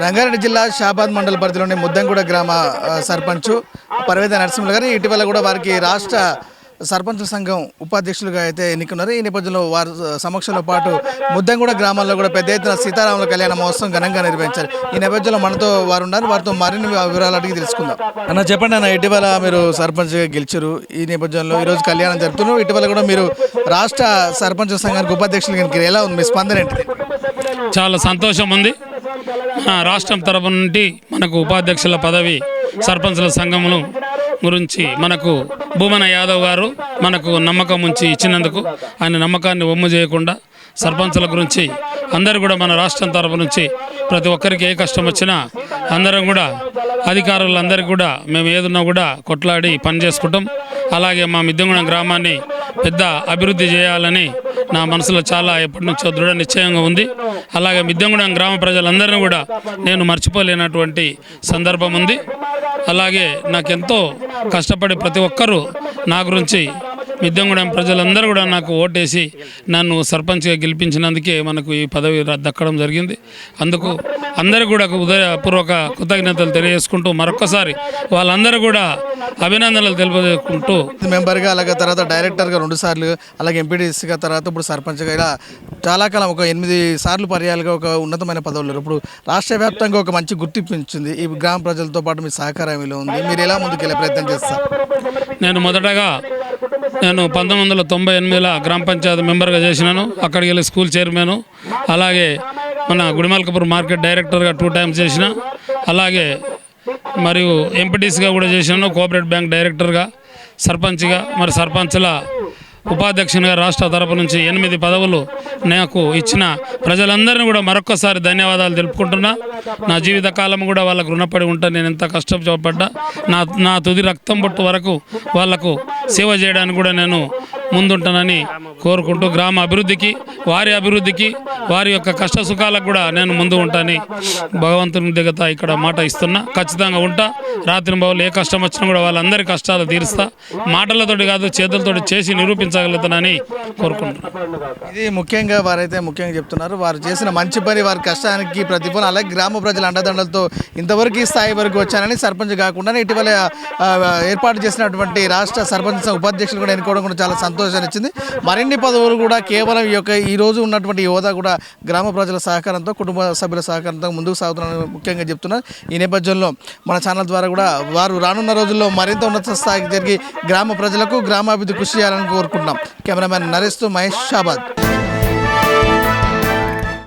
రంగారెడ్డి జిల్లా షాబాద్ మండల పరిధిలోని ముద్దంగూడ గ్రామ సర్పంచ్ పర్వేద నరసింహులు గారు ఇటీవల కూడా వారికి రాష్ట్ర సర్పంచ్ సంఘం ఉపాధ్యక్షులుగా అయితే ఎన్నుకున్నారు. ఈ నేపథ్యంలో వారి సమక్షంలో పాటు ముద్దంగూడ గ్రామాల్లో కూడా పెద్ద ఎత్తున సీతారాముల కళ్యాణ మహోత్సవం ఘనంగా నిర్వహించారు. ఈ నేపథ్యంలో మనతో వారు ఉన్నారు, వారితో మరిన్ని వివరాలు అడిగి తెలుసుకుందాం. అన్న చెప్పండి అన్న, ఇటీవల మీరు సర్పంచ్గా గెలిచారు. ఈ నేపథ్యంలో ఈరోజు కళ్యాణం జరుపుతున్నారు. ఇటీవల కూడా మీరు రాష్ట్ర సర్పంచ్ సంఘానికి ఉపాధ్యక్షులుగా ఎన్నికలు. ఎలా ఉంది మీ స్పందన ఏంటి? చాలా సంతోషం ఉంది. రాష్ట్రం తరపు నుండి మనకు ఉపాధ్యక్షుల పదవి సర్పంచుల సంఘములు గురించి మనకు భూమన యాదవ్ గారు మనకు నమ్మకం ఉంచి ఇచ్చినందుకు ఆయన నమ్మకాన్ని ఒమ్ము చేయకుండా సర్పంచుల గురించి అందరూ కూడా మన రాష్ట్రం తరపు నుంచి ప్రతి ఒక్కరికి ఏ కష్టం వచ్చినా అందరం కూడా అధికారులందరికీ కూడా మేము ఏదున్నా కూడా కొట్లాడి పని చేసుకుంటాం. అలాగే మా మిద్దెగూడెం గ్రామాన్ని పెద్ద అభివృద్ధి చేయాలని నా మనసులో చాలా ఎప్పటి నుంచో దృఢ నిశ్చయంగా ఉంది. అలాగే మిద్దెగూడెం గ్రామ ప్రజలందరినీ కూడా నేను మర్చిపోలేనటువంటి సందర్భం ఉంది. అలాగే నాకెంతో కష్టపడి ప్రతి ఒక్కరూ నా గురించి మిద్దెగూడెం ప్రజలందరూ కూడా నాకు ఓటేసి నన్ను సర్పంచ్గా గెలిపించినందుకే మనకు ఈ పదవి దక్కడం జరిగింది. అందుకు అందరూ కూడా ఉదయపూర్వక కృతజ్ఞతలు తెలియజేసుకుంటూ మరొక్కసారి వాళ్ళందరూ కూడా అభినందనలు తెలియజేసుకుంటూ మెంబర్గా, అలాగే తర్వాత డైరెక్టర్గా 2 సార్లు, అలాగే ఎంపీడీసీగా, తర్వాత ఇప్పుడు సర్పంచ్గా ఇలా చాలా కాలం ఒక 8 సార్లు పర్యాలుగా ఒక ఉన్నతమైన పదవులు. ఇప్పుడు రాష్ట్ర వ్యాప్తంగా ఒక మంచి గుర్తింపు ఇచ్చింది. ఈ గ్రామ ప్రజలతో పాటు మీ సహకారం ఇలా ఉంది. మీరు ఎలా ముందుకెళ్ళే ప్రయత్నం చేస్తారు? నేను 1998లో గ్రామ పంచాయతీ మెంబర్గా చేసినాను. అక్కడికి వెళ్ళి స్కూల్ చైర్మన్, అలాగే మన గుడిమల్కపూర్ మార్కెట్ డైరెక్టర్గా 2 టైమ్స్ చేసిన, అలాగే మరియు ఎంపీటీసీగా కూడా చేసినాను, కోఆపరేటివ్ బ్యాంక్ డైరెక్టర్గా, సర్పంచ్గా, మరి సర్పంచ్ల ఉపాధ్యక్షునిగా రాష్ట్ర తరపు నుంచి 8 పదవులు నాకు ఇచ్చిన ప్రజలందరినీ కూడా మరొక్కసారి ధన్యవాదాలు తెలుపుకుంటున్నా. నా జీవిత కాలం కూడా వాళ్ళకు రుణపడి ఉంటాను. నేను ఎంత కష్టపడ్డా నా తుది రక్తం బొట్టు వరకు వాళ్లకు సేవ చేయడానికి కూడా నేను ముందుంటానని కోరుకుంటూ గ్రామ అభివృద్ధికి, వారి యొక్క కష్ట సుఖాలకు కూడా నేను ముందు ఉంటానని భగవంతుని దగ్గర ఇక్కడ మాట ఇస్తున్నా. ఖచ్చితంగా ఉంటా. రాత్రి బావులు ఏ కష్టం వచ్చినా కూడా వాళ్ళందరి కష్టాలు తీరుస్తా. మాటలతోటి కాదు, చేతులతోటి చేసి నిరూపించగలుగుతానని కోరుకుంటున్నాను. ఇది ముఖ్యంగా వారైతే ముఖ్యంగా చెప్తున్నారు. వారు చేసిన మంచి పని, వారి కష్టానికి ప్రతిఫలం, అలాగే గ్రామ ప్రజల అండదండలతో ఇంతవరకు ఈ స్థాయి వరకు వచ్చానని సర్పంచ్ కాకుండా ఇటీవల ఏర్పాటు చేసినటువంటి రాష్ట్ర సర్పంచ్ ఉపాధ్యక్షులు కూడా ఎన్నుకోవడం కూడా చాలా సంతోషాన్ని ఇచ్చింది. మరిన్ని పదవులు కూడా కేవలం ఈ రోజు ఉన్నటువంటి హోదా కూడా గ్రామ ప్రజల సహకారంతో, కుటుంబ సభ్యుల సహకారంతో ముందుకు సాగుతున్నారని ముఖ్యంగా చెప్తున్నారు. ఈ నేపథ్యంలో మన ఛానల్ ద్వారా కూడా వారు రానున్న రోజుల్లో మరింత ఉన్నత స్థాయికి జరిగి గ్రామ ప్రజలకు గ్రామాభివృద్ధి కృషి చేయాలని కోరుకుంటున్నాం. కెమెరామ్యాన్ నరేష్తో మహేష్, షాబాద్.